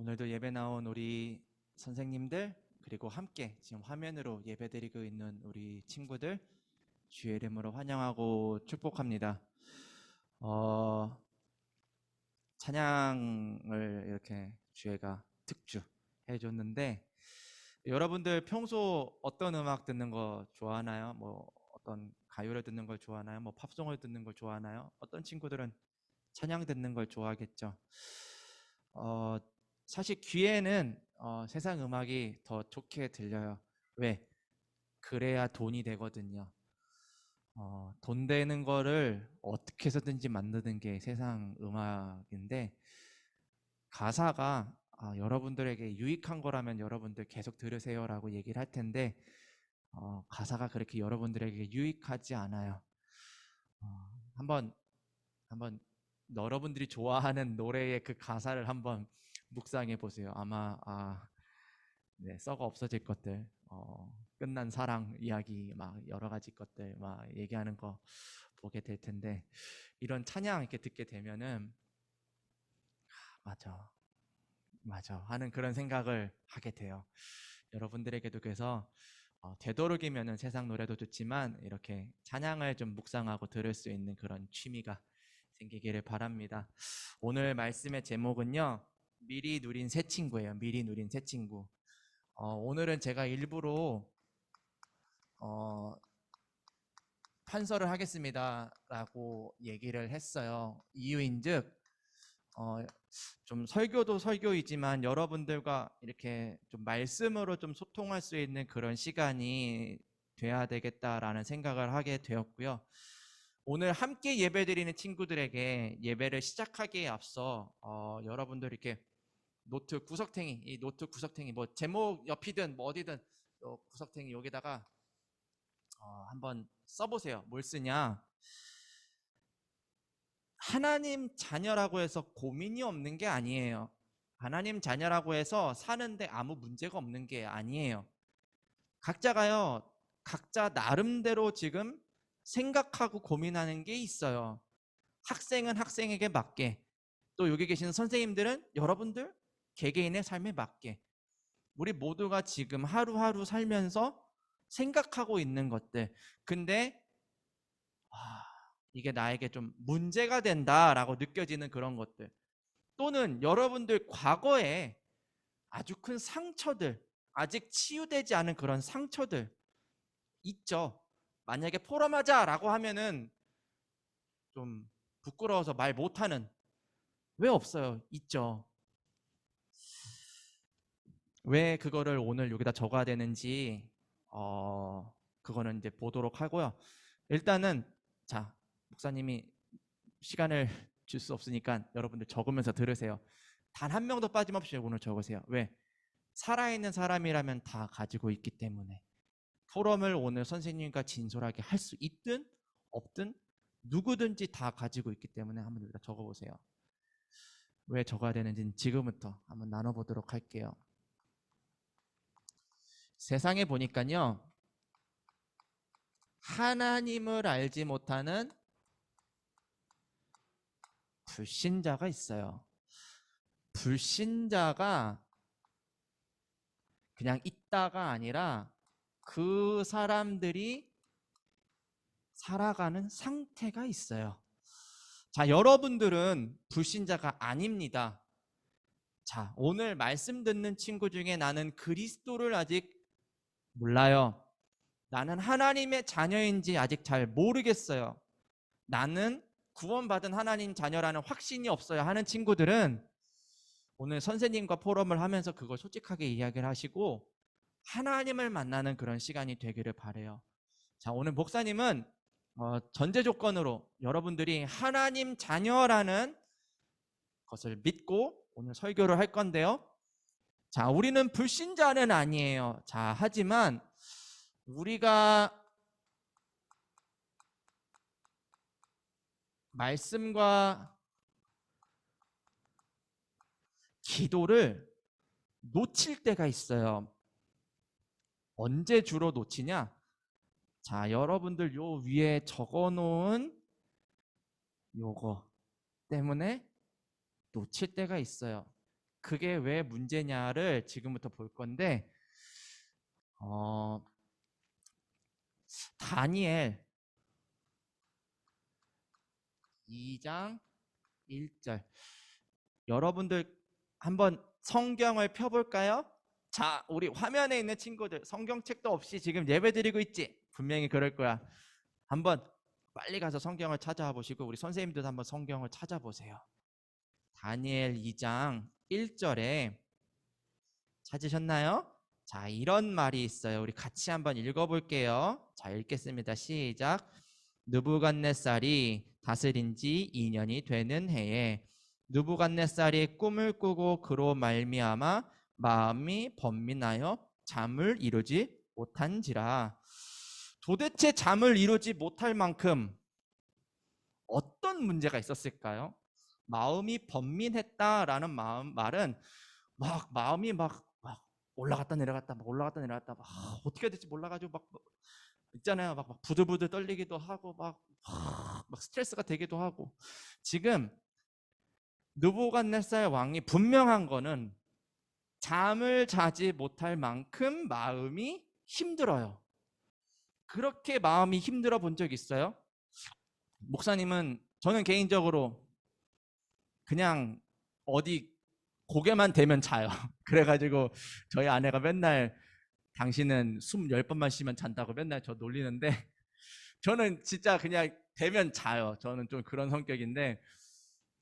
오늘도 예배 나온 우리 선생님들, 그리고 함께 지금 화면으로 예배드리고 있는 우리 친구들 주의 이름으로 환영하고 축복합니다. 찬양을 이렇게 주혜가 특주 해줬는데, 여러분들 평소 어떤 음악 듣는 거 좋아하나요? 뭐 어떤 가요를 듣는 걸 좋아하나요? 뭐 팝송을 듣는 걸 좋아하나요? 어떤 친구들은 찬양 듣는 걸 좋아하겠죠. 어, 사실 귀에는 세상 음악이 더 좋게 들려요. 왜? 그래야 돈이 되거든요. 돈 되는 거를 어떻게 해서든지 만드는 게 세상 음악인데, 가사가 여러분들에게 유익한 거라면 여러분들 계속 들으세요라고 얘기를 할 텐데, 가사가 그렇게 여러분들에게 유익하지 않아요. 한번 여러분들이 좋아하는 노래의 그 가사를 한번 묵상해 보세요. 아마 네, 썩어 없어질 것들, 끝난 사랑 이야기, 막 여러 가지 것들 막 얘기하는 거 보게 될 텐데, 이런 찬양 이렇게 듣게 되면은 맞아, 맞아 하는 그런 생각을 하게 돼요. 여러분들에게도 그래서 되도록이면은 세상 노래도 좋지만 이렇게 찬양을 좀 묵상하고 들을 수 있는 그런 취미가 생기기를 바랍니다. 오늘 말씀의 제목은요, 미리 누린 새 친구예요. 미리 누린 새 친구. 오늘은 제가 일부러 어, 판서를 하겠습니다라고 얘기를 했어요. 이유인즉 좀 설교도 설교이지만 여러분들과 이렇게 좀 말씀으로 좀 소통할 수 있는 그런 시간이 돼야 되겠다라는 생각을 하게 되었고요. 오늘 함께 예배드리는 친구들에게 예배를 시작하기에 앞서 여러분들 이렇게 노트 구석탱이, 이 노트 구석탱이 뭐 제목 옆이든 뭐 어디든 구석탱이 여기다가 한번 써보세요. 뭘 쓰냐? 하나님 자녀라고 해서 고민이 없는 게 아니에요. 하나님 자녀라고 해서 사는데 아무 문제가 없는 게 아니에요. 각자가요, 각자 나름대로 지금 생각하고 고민하는 게 있어요. 학생은 학생에게 맞게, 또 여기 계시는 선생님들은 여러분들 개개인의 삶에 맞게, 우리 모두가 지금 하루하루 살면서 생각하고 있는 것들, 근데 이게 나에게 좀 문제가 된다라고 느껴지는 그런 것들, 또는 여러분들 과거에 아주 큰 상처들, 아직 치유되지 않은 그런 상처들 있죠. 만약에 포럼하자라고 하면은 좀 부끄러워서 말 못하는, 왜 없어요? 있죠. 왜 그거를 오늘 여기다 적어야 되는지 그거는 이제 보도록 하고요. 일단은 자, 목사님이 시간을 줄 수 없으니까 여러분들 적으면서 들으세요. 단 한 명도 빠짐없이 오늘 적으세요. 왜? 살아있는 사람이라면 다 가지고 있기 때문에. 포럼을 오늘 선생님과 진솔하게 할 수 있든 없든 누구든지 다 가지고 있기 때문에 한번 여기다 적어보세요. 왜 적어야 되는지는 지금부터 한번 나눠보도록 할게요. 세상에 보니까요, 하나님을 알지 못하는 불신자가 있어요. 불신자가 그냥 있다가 아니라 그 사람들이 살아가는 상태가 있어요. 자, 여러분들은 불신자가 아닙니다. 자, 오늘 말씀 듣는 친구 중에 나는 그리스도를 아직 몰라요. 나는 하나님의 자녀인지 아직 잘 모르겠어요. 나는 구원받은 하나님 자녀라는 확신이 없어요 하는 친구들은 오늘 선생님과 포럼을 하면서 그걸 솔직하게 이야기를 하시고 하나님을 만나는 그런 시간이 되기를 바라요. 자, 오늘 목사님은 전제 조건으로 여러분들이 하나님 자녀라는 것을 믿고 오늘 설교를 할 건데요. 자, 우리는 불신자는 아니에요. 자, 하지만 우리가 말씀과 기도를 놓칠 때가 있어요. 언제 주로 놓치냐? 자, 여러분들 요 위에 적어 놓은 요거 때문에 놓칠 때가 있어요. 그게 왜 문제냐를 지금부터 볼 건데, 다니엘 2장 1절. 여러분들 한번 성경을 펴볼까요? 자, 우리 화면에 있는 친구들 성경책도 없이 지금 예배드리고 있지? 분명히 그럴 거야. 한번 빨리 가서 성경을 찾아와 보시고 우리 선생님들도 한번 성경을 찾아보세요. 다니엘 2장 1절에 찾으셨나요? 자, 이런 말이 있어요. 우리 같이 한번 읽어볼게요. 자, 읽겠습니다. 시작. 느부갓네살이 다스린 지 2년이 되는 해에 느부갓네살이 꿈을 꾸고 그로 말미암아 마음이 번민하여 잠을 이루지 못한지라. 도대체 잠을 이루지 못할 만큼 어떤 문제가 있었을까요? 마음이 번민했다라는 말은 마음이 막 올라갔다 내려갔다 막 올라갔다 내려갔다 막 어떻게 해야 될지 몰라가지고 막 있잖아요. 막 부들부들 떨리기도 하고 막 스트레스가 되기도 하고. 지금 느부갓네살 왕이 분명한 거는 잠을 자지 못할 만큼 마음이 힘들어요. 그렇게 마음이 힘들어 본 적 있어요? 목사님은, 저는 개인적으로 그냥 어디 고개만 대면 자요. 그래가지고 저희 아내가 맨날 당신은 숨 10번만 쉬면 잔다고 맨날 저 놀리는데, 저는 진짜 그냥 대면 자요. 저는 좀 그런 성격인데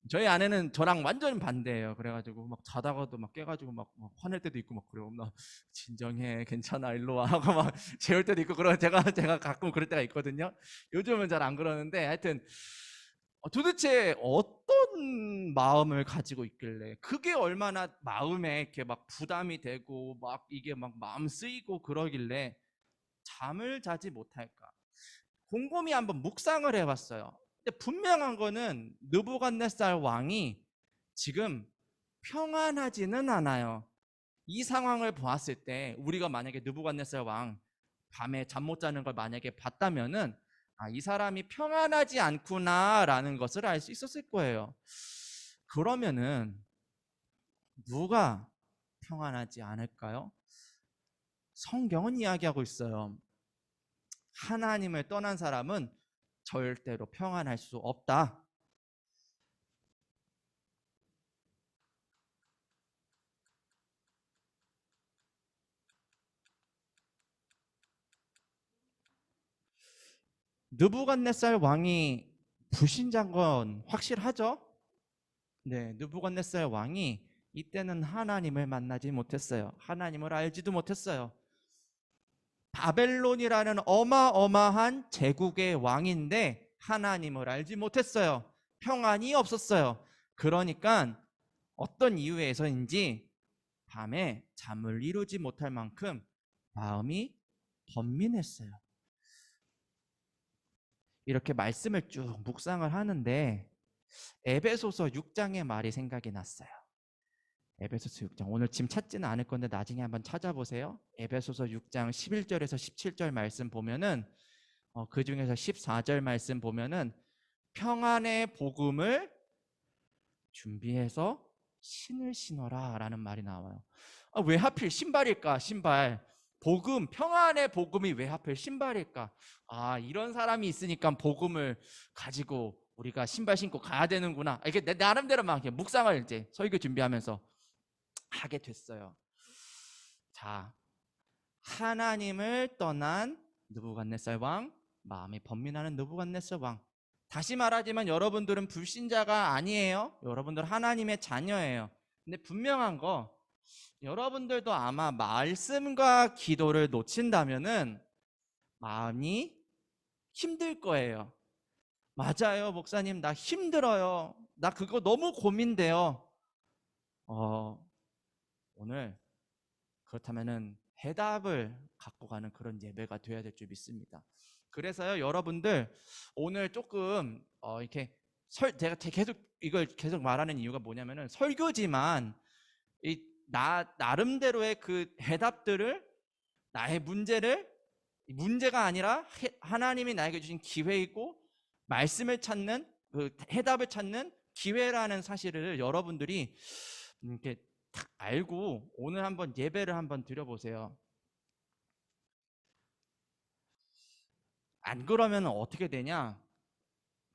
저희 아내는 저랑 완전 반대예요. 그래가지고 막 자다가도 막 깨가지고 막 화낼 때도 있고 막 그래요. 나 진정해, 괜찮아, 일로 와 하고 막 재울 때도 있고. 그러 제가 가끔 그럴 때가 있거든요. 요즘은 잘 안 그러는데, 하여튼 도대체 어떤 마음을 가지고 있길래 그게 얼마나 마음에 이렇게 막 부담이 되고 막 이게 막 마음 쓰이고 그러길래 잠을 자지 못할까? 곰곰이 한번 묵상을 해봤어요. 근데 분명한 거는 느부갓네살 왕이 지금 평안하지는 않아요. 이 상황을 보았을 때 우리가 만약에 느부갓네살 왕 밤에 잠 못 자는 걸 만약에 봤다면은 이 사람이 평안하지 않구나라는 것을 알 수 있었을 거예요. 그러면은 누가 평안하지 않을까요? 성경은 이야기하고 있어요. 하나님을 떠난 사람은 절대로 평안할 수 없다. 느부갓네살 왕이 불신자인 건 확실하죠? 네, 느부갓네살 왕이 이때는 하나님을 만나지 못했어요. 하나님을 알지도 못했어요. 바벨론이라는 어마어마한 제국의 왕인데 하나님을 알지 못했어요. 평안이 없었어요. 그러니까 어떤 이유에서인지 밤에 잠을 이루지 못할 만큼 마음이 번민했어요. 이렇게 말씀을 쭉 묵상을 하는데 에베소서 6장의 말이 생각이 났어요. 에베소서 6장. 오늘 지금 찾지는 않을 건데 나중에 한번 찾아보세요. 에베소서 6장 11절에서 17절 말씀 보면은 그 중에서 14절 말씀 보면은 평안의 복음을 준비해서 신을 신어라 라는 말이 나와요. 왜 하필 신발일까? 신발. 복음, 평안의 복음이 왜 하필 신발일까? 이런 사람이 있으니까 복음을 가지고 우리가 신발 신고 가야 되는구나. 이게 내 나름대로 막 묵상을 이제 설교 준비하면서 하게 됐어요. 자, 하나님을 떠난 느부갓네살 왕, 마음이 번민하는 느부갓네살 왕. 다시 말하지만 여러분들은 불신자가 아니에요. 여러분들 하나님의 자녀예요. 근데 분명한 거, 여러분들도 아마 말씀과 기도를 놓친다면은 마음이 힘들 거예요. 맞아요, 목사님, 나 힘들어요. 나 그거 너무 고민돼요. 오늘 그렇다면은 해답을 갖고 가는 그런 예배가 돼야 될 줄 믿습니다. 그래서요, 여러분들 오늘 조금 이렇게 제가 계속 이걸 계속 말하는 이유가 뭐냐면은, 설교지만 나름대로의 그 해답들을, 나의 문제가 아니라 하나님이 나에게 주신 기회이고 말씀을 찾는, 그 해답을 찾는 기회라는 사실을 여러분들이 이렇게 딱 알고 오늘 한번 예배를 한번 드려보세요. 안 그러면 어떻게 되냐?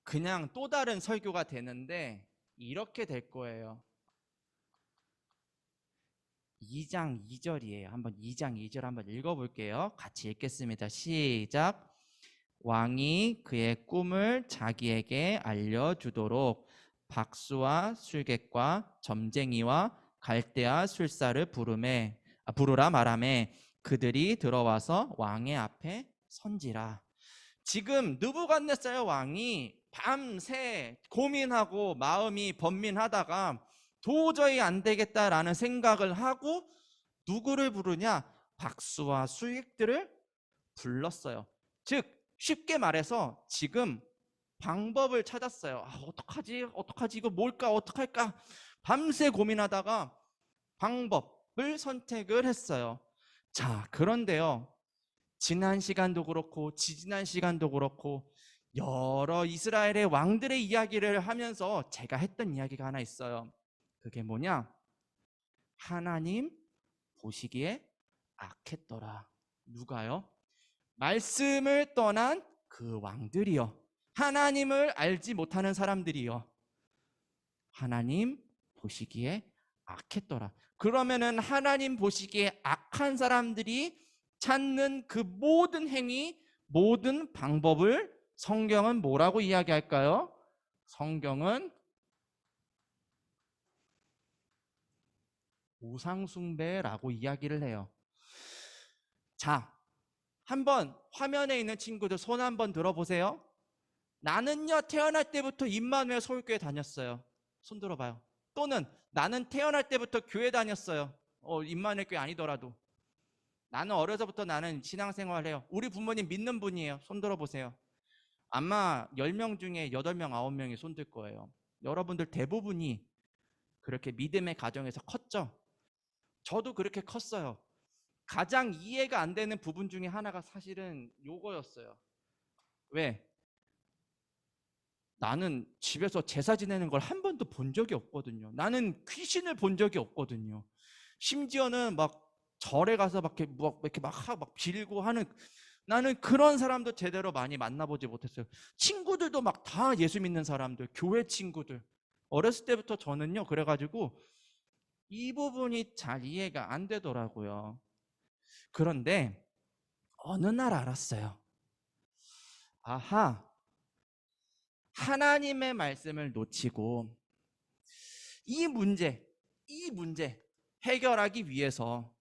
그냥 또 다른 설교가 되는데 이렇게 될 거예요. 2장 2절이에요. 한번 2장 2절 한번 읽어볼게요. 같이 읽겠습니다. 시작. 왕이 그의 꿈을 자기에게 알려주도록 박수와 술객과 점쟁이와 갈대아 술사를 부르라 말하매 그들이 들어와서 왕의 앞에 선지라. 지금 느부갓네살 왕이 밤새 고민하고 마음이 번민하다가 도저히 안 되겠다라는 생각을 하고 누구를 부르냐? 박수와 수익들을 불렀어요. 즉 쉽게 말해서 지금 방법을 찾았어요. 어떡하지 이거 뭘까 어떡할까 밤새 고민하다가 방법을 선택을 했어요. 자, 그런데요, 지난 시간도 그렇고 지지난 시간도 그렇고 여러 이스라엘의 왕들의 이야기를 하면서 제가 했던 이야기가 하나 있어요. 그게 뭐냐? 하나님 보시기에 악했더라. 누가요? 말씀을 떠난 그 왕들이요, 하나님을 알지 못하는 사람들이요, 하나님 보시기에 악했더라. 그러면은 하나님 보시기에 악한 사람들이 찾는 그 모든 행위, 모든 방법을 성경은 뭐라고 이야기할까요? 성경은 우상숭배라고 이야기를 해요. 자, 한번 화면에 있는 친구들 손 한번 들어보세요. 나는요 태어날 때부터 임마누엘 서울교회 다녔어요. 손 들어봐요. 또는 나는 태어날 때부터 교회 다녔어요. 임마누엘 교회 아니더라도. 나는 어려서부터 나는 신앙생활을 해요. 우리 부모님 믿는 분이에요. 손 들어보세요. 아마 10명 중에 8명, 9명이 손 들 거예요. 여러분들 대부분이 그렇게 믿음의 가정에서 컸죠? 저도 그렇게 컸어요. 가장 이해가 안 되는 부분 중에 하나가 사실은 요거였어요. 왜? 나는 집에서 제사 지내는 걸 한 번도 본 적이 없거든요. 나는 귀신을 본 적이 없거든요. 심지어는 막 절에 가서 막 이렇게 막 빌고 하는, 나는 그런 사람도 제대로 많이 만나보지 못했어요. 친구들도 막 다 예수 믿는 사람들, 교회 친구들. 어렸을 때부터 저는요, 그래가지고 이 부분이 잘 이해가 안 되더라고요. 그런데 어느 날 알았어요. 아하, 하나님의 말씀을 놓치고 이 문제 해결하기 위해서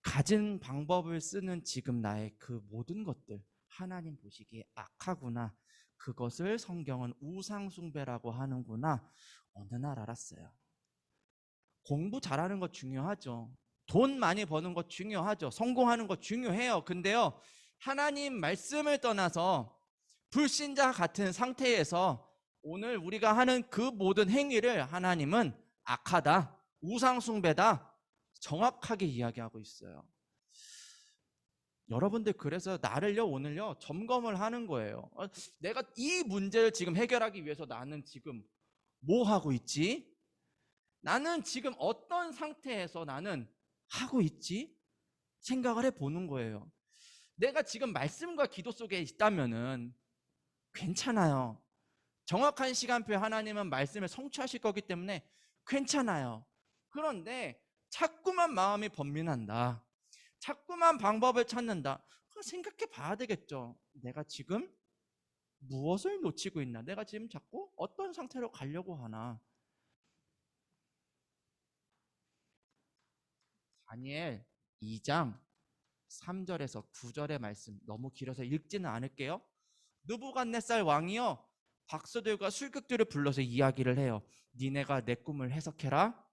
가진 방법을 쓰는 지금 나의 그 모든 것들, 하나님 보시기에 악하구나. 그것을 성경은 우상숭배라고 하는구나. 어느 날 알았어요. 공부 잘하는 거 중요하죠. 돈 많이 버는 거 중요하죠. 성공하는 거 중요해요. 근데요, 하나님 말씀을 떠나서 불신자 같은 상태에서 오늘 우리가 하는 그 모든 행위를 하나님은 악하다, 우상숭배다, 정확하게 이야기하고 있어요. 여러분들 그래서 나를요 오늘요 점검을 하는 거예요. 내가 이 문제를 지금 해결하기 위해서 나는 지금 뭐 하고 있지? 나는 지금 어떤 상태에서 나는 하고 있지? 생각을 해보는 거예요. 내가 지금 말씀과 기도 속에 있다면은 괜찮아요. 정확한 시간표에 하나님은 말씀을 성취하실 거기 때문에 괜찮아요. 그런데 자꾸만 마음이 번민한다, 자꾸만 방법을 찾는다, 그럼 생각해 봐야 되겠죠. 내가 지금 무엇을 놓치고 있나? 내가 지금 자꾸 어떤 상태로 가려고 하나? 다니엘 2장 3절에서 9절의 말씀 너무 길어서 읽지는 않을게요. 느부갓네살 왕이요 박수들과 술객들을 불러서 이야기를 해요. 니네가 내 꿈을 해석해라.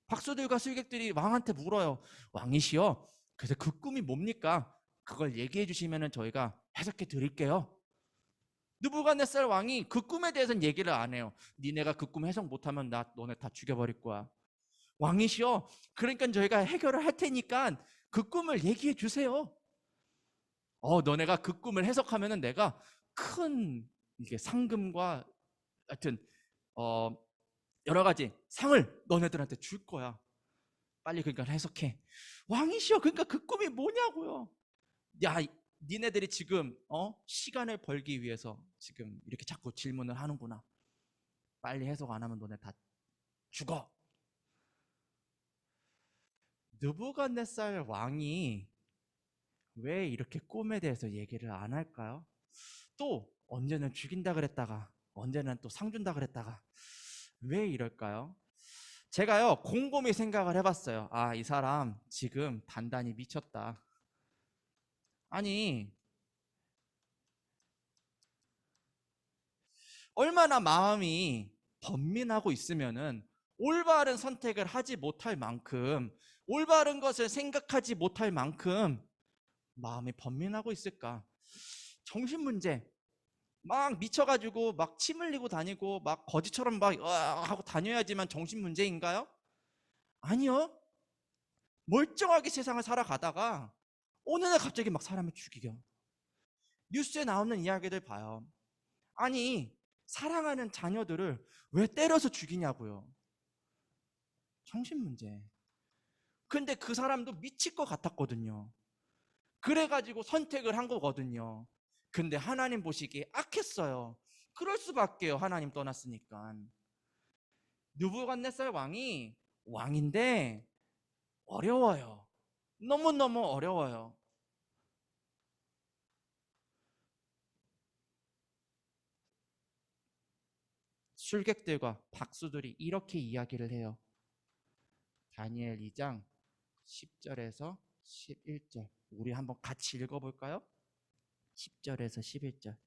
박수들과 술객들이 왕한테 물어요. 왕이시여, 그래서 그 꿈이 뭡니까? 그걸 얘기해 주시면 저희가 해석해 드릴게요. 느부갓네살 왕이 그 꿈에 대해서는 얘기를 안 해요. 니네가 그 꿈 해석 못하면 너네 다 죽여버릴 거야. 왕이시여, 그러니까 저희가 해결을 할 테니까 그 꿈을 얘기해 주세요. 너네가 그 꿈을 해석하면은 내가 큰 이게 상금과 하여튼 여러 가지 상을 너네들한테 줄 거야. 빨리 그러니까 해석해. 왕이시여, 그러니까 그 꿈이 뭐냐고요. 야, 니네들이 지금 시간을 벌기 위해서 지금 이렇게 자꾸 질문을 하는구나. 빨리 해석 안 하면 너네 다 죽어. 느부갓네살 왕이 왜 이렇게 꿈에 대해서 얘기를 안 할까요? 또 언제는 죽인다 그랬다가 언제는 또 상 준다 그랬다가 왜 이럴까요? 제가요 곰곰이 생각을 해봤어요. 아, 이 사람 지금 단단히 미쳤다. 아니, 얼마나 마음이 번민하고 있으면은 올바른 선택을 하지 못할 만큼, 올바른 것을 생각하지 못할 만큼 마음이 번민하고 있을까? 정신문제, 막 미쳐가지고 막 침 흘리고 다니고 막 거지처럼 막 하고 다녀야지만 정신문제인가요? 아니요. 멀쩡하게 세상을 살아가다가 어느 날 갑자기 막 사람을 죽이겨. 뉴스에 나오는 이야기들 봐요. 아니, 사랑하는 자녀들을 왜 때려서 죽이냐고요. 정신문제. 근데 그 사람도 미칠 것 같았거든요. 그래가지고 선택을 한 거거든요. 근데 하나님 보시기에 악했어요. 그럴 수밖에요. 하나님 떠났으니까. 느부갓네살 왕이 왕인데 어려워요. 너무너무 어려워요. 술객들과 박수들이 이렇게 이야기를 해요. 다니엘 2장 10절에서 11절. 우리 한번 같이 읽어볼까요? 10절에서 11절.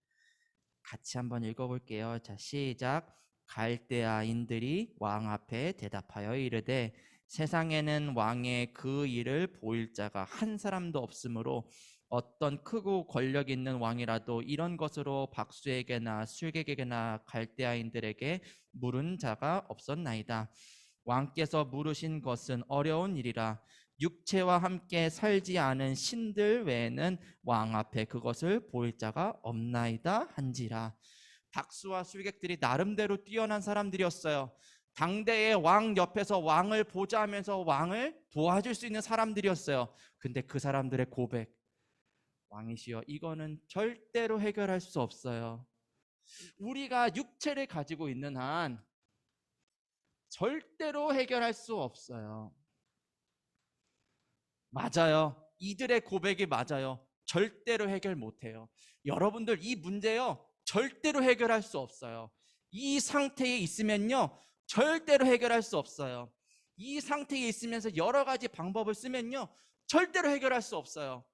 같이 한번 읽어볼게요. 자, 시작. 갈대아인들이 왕 앞에 대답하여 이르되 세상에는 왕의 그 일을 보일 자가 한 사람도 없으므로 어떤 크고 권력 있는 왕이라도 이런 것으로 박수에게나 술객에게나 갈대아인들에게 물은 자가 없었나이다. 왕께서 물으신 것은 어려운 일이라 육체와 함께 살지 않은 신들 외에는 왕 앞에 그것을 보일 자가 없나이다 한지라. 박수와 술객들이 나름대로 뛰어난 사람들이었어요. 당대의 왕 옆에서 왕을 보좌하면서 왕을 도와줄 수 있는 사람들이었어요. 근데 그 사람들의 고백, 왕이시여, 이거는 절대로 해결할 수 없어요. 우리가 육체를 가지고 있는 한 절대로 해결할 수 없어요. 맞아요. 이들의 고백이 맞아요. 절대로 해결 못해요. 여러분들, 이 문제요, 절대로 해결할 수 없어요. 이 상태에 있으면요, 절대로 해결할 수 없어요. 이 상태에 있으면서 여러 가지 방법을 쓰면요, 절대로 해결할 수 없어요.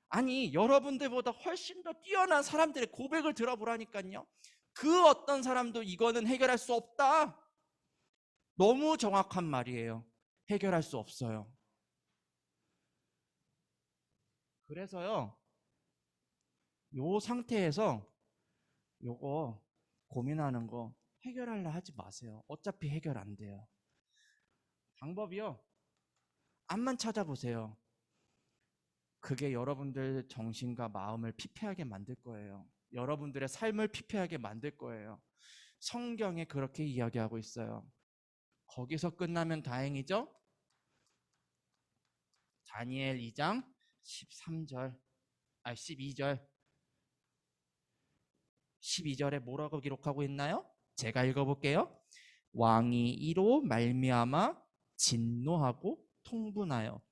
아니, 여러분들보다 훨씬 더 뛰어난 사람들의 고백을 들어보라니까요. 그 어떤 사람도 이거는 해결할 수 없다. 너무 정확한 말이에요. 해결할 수 없어요. 그래서요, 요 상태에서 요거 고민하는 거 해결하려 하지 마세요. 어차피 해결 안 돼요. 방법이요, 암만 찾아보세요. 그게 여러분들 정신과 마음을 피폐하게 만들 거예요. 여러분들의 삶을 피폐하게 만들 거예요. 성경에 그렇게 이야기하고 있어요. 거기서 끝나면 다행이죠? 다니엘 2장 13절, 12절. 12절에 뭐라고 기록하고 있나요? 제가 읽어볼게요. 왕이 이로 말미암아 진노하고 통분하여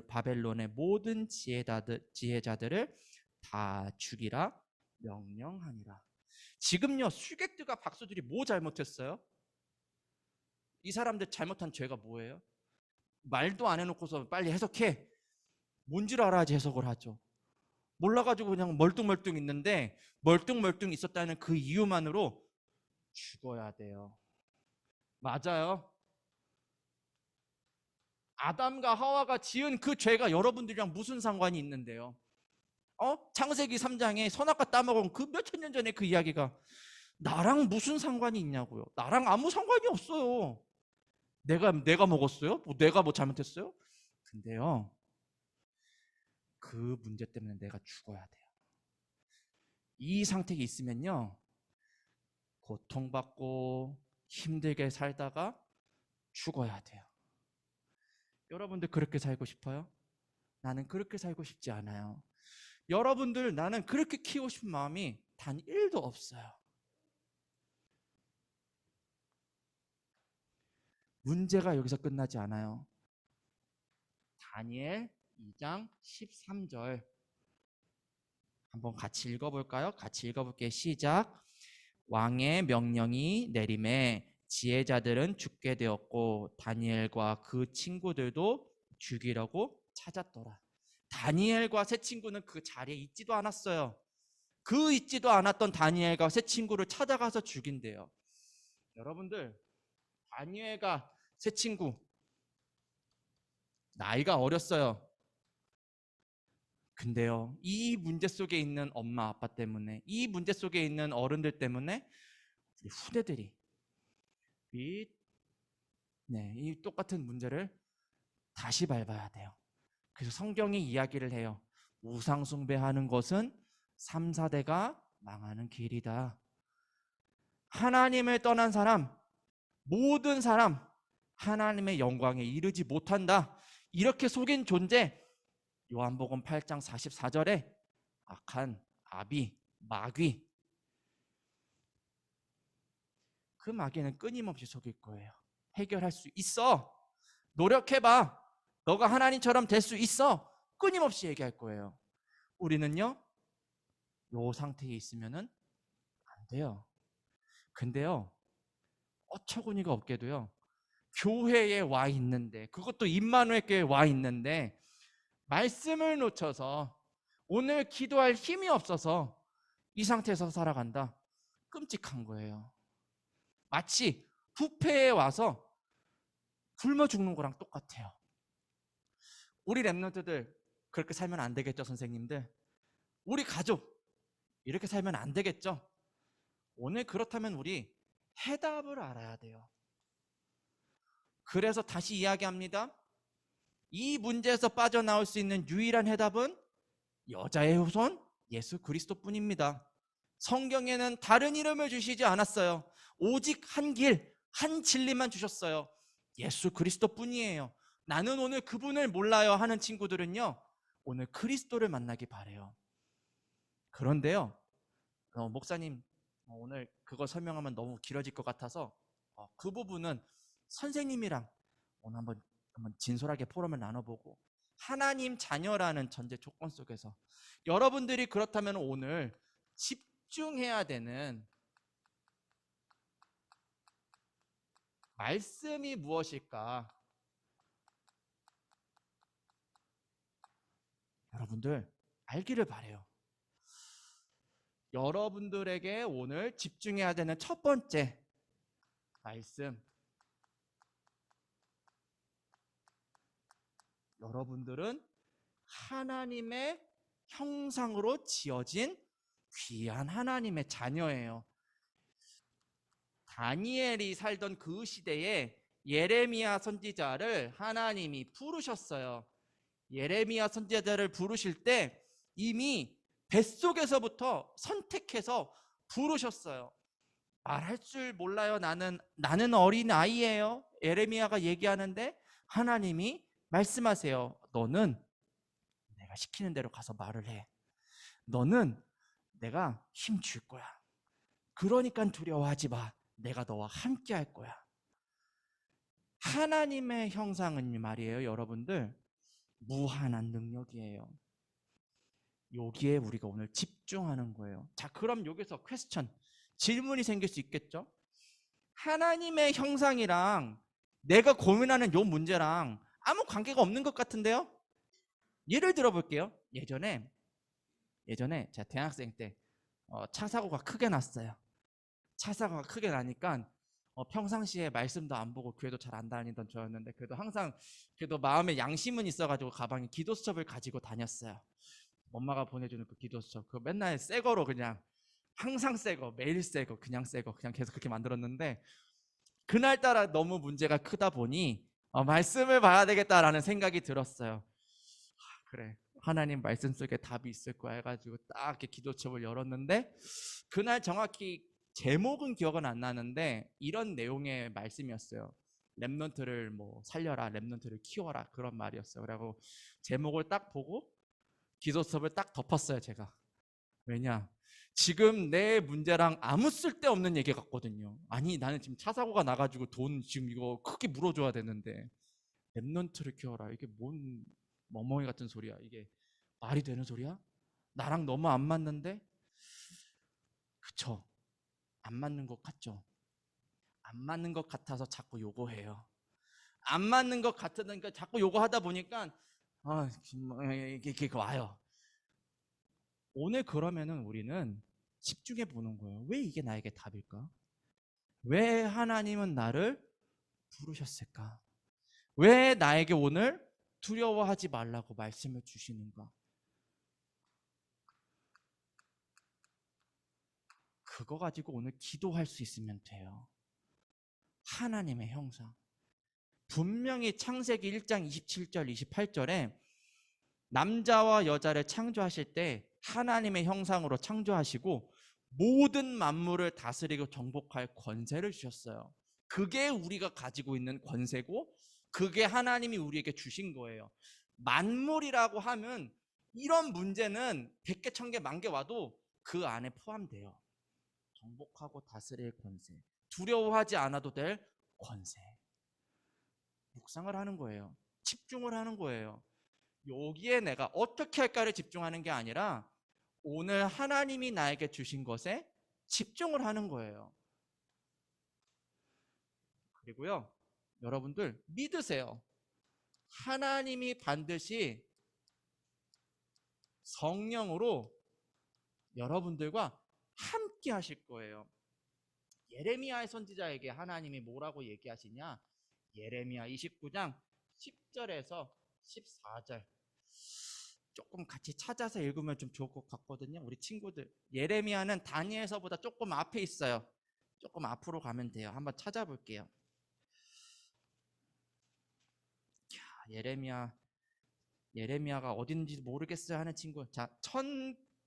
바벨론의 모든 지혜자들을 다 죽이라 명령하니라. 지금요, 술객들과 박수들이 뭐 잘못했어요? 이 사람들 잘못한 죄가 뭐예요? 말도 안 해놓고서 빨리 해석해. 뭔지를 알아야지 해석을 하죠. 몰라가지고 그냥 멀뚱멀뚱 있는데, 멀뚱멀뚱 있었다는 그 이유만으로 죽어야 돼요. 맞아요. 아담과 하와가 지은 그 죄가 여러분들이랑 무슨 상관이 있는데요? 창세기 3장에 선악과 따먹은 그 몇천 년 전에 그 이야기가 나랑 무슨 상관이 있냐고요. 나랑 아무 상관이 없어요. 내가 먹었어요? 내가 뭐 잘못했어요? 근데요, 그 문제 때문에 내가 죽어야 돼요. 이 상태에 있으면요, 고통받고 힘들게 살다가 죽어야 돼요. 여러분들 그렇게 살고 싶어요? 나는 그렇게 살고 싶지 않아요. 여러분들 나는 그렇게 키우고 싶은 마음이 단 1도 없어요. 문제가 여기서 끝나지 않아요. 다니엘 2장 13절 한번 같이 읽어볼까요? 같이 읽어볼게요. 시작. 왕의 명령이 내림에 지혜자들은 죽게 되었고 다니엘과 그 친구들도 죽이려고 찾았더라. 다니엘과 세 친구는 그 자리에 있지도 않았어요. 그 있지도 않았던 다니엘과 세 친구를 찾아가서 죽인대요. 여러분들, 다니엘과 세 친구 나이가 어렸어요. 근데요, 이 문제 속에 있는 엄마 아빠 때문에, 이 문제 속에 있는 어른들 때문에 우리 후대들이 이 똑같은 문제를 다시 밟아야 돼요. 그래서 성경이 이야기를 해요. 우상 숭배하는 것은 3, 4대가 망하는 길이다. 하나님을 떠난 사람, 모든 사람 하나님의 영광에 이르지 못한다. 이렇게 속인 존재, 요한복음 8장 44절에 악한 아비, 마귀, 그 마귀는 끊임없이 속일 거예요. 해결할 수 있어. 노력해봐. 너가 하나님처럼 될 수 있어. 끊임없이 얘기할 거예요. 우리는요, 요 상태에 있으면은 안 돼요. 근데요, 어처구니가 없게도요, 교회에 와 있는데, 그것도 임마누엘 교회에 와 있는데 말씀을 놓쳐서 오늘 기도할 힘이 없어서 이 상태에서 살아간다. 끔찍한 거예요. 마치 부패에 와서 굶어 죽는 거랑 똑같아요. 우리 랩런트들 그렇게 살면 안 되겠죠, 선생님들? 우리 가족 이렇게 살면 안 되겠죠? 오늘 그렇다면 우리 해답을 알아야 돼요. 그래서 다시 이야기합니다. 이 문제에서 빠져나올 수 있는 유일한 해답은 여자의 후손 예수 그리스도뿐입니다. 성경에는 다른 이름을 주시지 않았어요. 오직 한 길, 한 진리만 주셨어요. 예수 그리스도뿐이에요. 나는 오늘 그분을 몰라요 하는 친구들은요, 오늘 그리스도를 만나기 바래요. 그런데요, 목사님 오늘 그거 설명하면 너무 길어질 것 같아서 그 부분은 선생님이랑 오늘 한번 진솔하게 포럼을 나눠보고, 하나님 자녀라는 전제 조건 속에서 여러분들이 그렇다면 오늘 집중해야 되는 말씀이 무엇일까? 여러분들 알기를 바래요. 여러분들에게 오늘 집중해야 되는 첫 번째 말씀, 여러분들은 하나님의 형상으로 지어진 귀한 하나님의 자녀예요. 다니엘이 살던 그 시대에 예레미야 선지자를 하나님이 부르셨어요. 예레미야 선지자를 부르실 때 이미 뱃속에서부터 선택해서 부르셨어요. 말할 줄 몰라요. 나는 어린 아이예요. 예레미야가 얘기하는데 하나님이 말씀하세요. 너는 내가 시키는 대로 가서 말을 해. 너는 내가 힘 줄 거야. 그러니까 두려워하지 마. 내가 너와 함께 할 거야. 하나님의 형상은 말이에요, 여러분들, 무한한 능력이에요. 여기에 우리가 오늘 집중하는 거예요. 자, 그럼 여기서 퀘스천, 질문이 생길 수 있겠죠? 하나님의 형상이랑 내가 고민하는 요 문제랑 아무 관계가 없는 것 같은데요? 예를 들어 볼게요. 예전에 제가 대학생 때 차 사고가 크게 났어요. 차 사고가 크게 나니까 평상시에 말씀도 안 보고 교회도 잘 안 다니던 저였는데, 그래도 항상 마음에 양심은 있어가지고 가방에 기도 수첩을 가지고 다녔어요. 엄마가 보내주는 그 기도 수첩, 그 맨날 새 거로 그냥 항상 새 거, 매일 새 거, 그냥 새 거, 그냥 계속 그렇게 만들었는데, 그날따라 너무 문제가 크다 보니 말씀을 봐야 되겠다라는 생각이 들었어요. 그래, 하나님 말씀 속에 답이 있을 거야 해가지고 딱 이렇게 기도첩을 열었는데, 그날 정확히 제목은 기억은 안 나는데 이런 내용의 말씀이었어요. 렘넌트를 뭐 살려라, 렘넌트를 키워라 그런 말이었어요. 그리고 제목을 딱 보고 기도 수업을 딱 덮었어요, 제가. 왜냐? 지금 내 문제랑 아무 쓸데없는 얘기 같거든요. 아니, 나는 지금 차 사고가 나가지고 돈 지금 이거 크게 물어줘야 되는데 랩런트를 키워라. 이게 뭔 멍멍이 같은 소리야. 이게 말이 되는 소리야? 나랑 너무 안 맞는데? 그쵸? 안 맞는 것 같죠? 안 맞는 것 같아서 자꾸 요거해요. 안 맞는 것 같으니까 자꾸 요거하다 보니까 이게 와요. 오늘 그러면은 우리는 집중해 보는 거예요. 왜 이게 나에게 답일까? 왜 하나님은 나를 부르셨을까? 왜 나에게 오늘 두려워하지 말라고 말씀을 주시는가? 그거 가지고 오늘 기도할 수 있으면 돼요. 하나님의 형상. 분명히 창세기 1장 27절, 28절에 남자와 여자를 창조하실 때 하나님의 형상으로 창조하시고 모든 만물을 다스리고 정복할 권세를 주셨어요. 그게 우리가 가지고 있는 권세고 그게 하나님이 우리에게 주신 거예요. 만물이라고 하면 이런 문제는 100개, 1000개, 10,000개 와도 그 안에 포함돼요. 정복하고 다스릴 권세, 두려워하지 않아도 될 권세. 묵상을 하는 거예요. 집중을 하는 거예요. 여기에 내가 어떻게 할까를 집중하는 게 아니라 오늘 하나님이 나에게 주신 것에 집중을 하는 거예요. 그리고요, 여러분들 믿으세요. 하나님이 반드시 성령으로 여러분들과 함께 하실 거예요. 예레미야의 선지자에게 하나님이 뭐라고 얘기하시냐? 예레미야 29장 10절에서 14절. 조금 같이 찾아서 읽으면 좀 좋을 것 같거든요. 우리 친구들. 예레미야는 다니엘서보다 조금 앞에 있어요. 조금 앞으로 가면 돼요. 한번 찾아볼게요. 예레미야가 어딘지 모르겠어요 하는 친구. 자,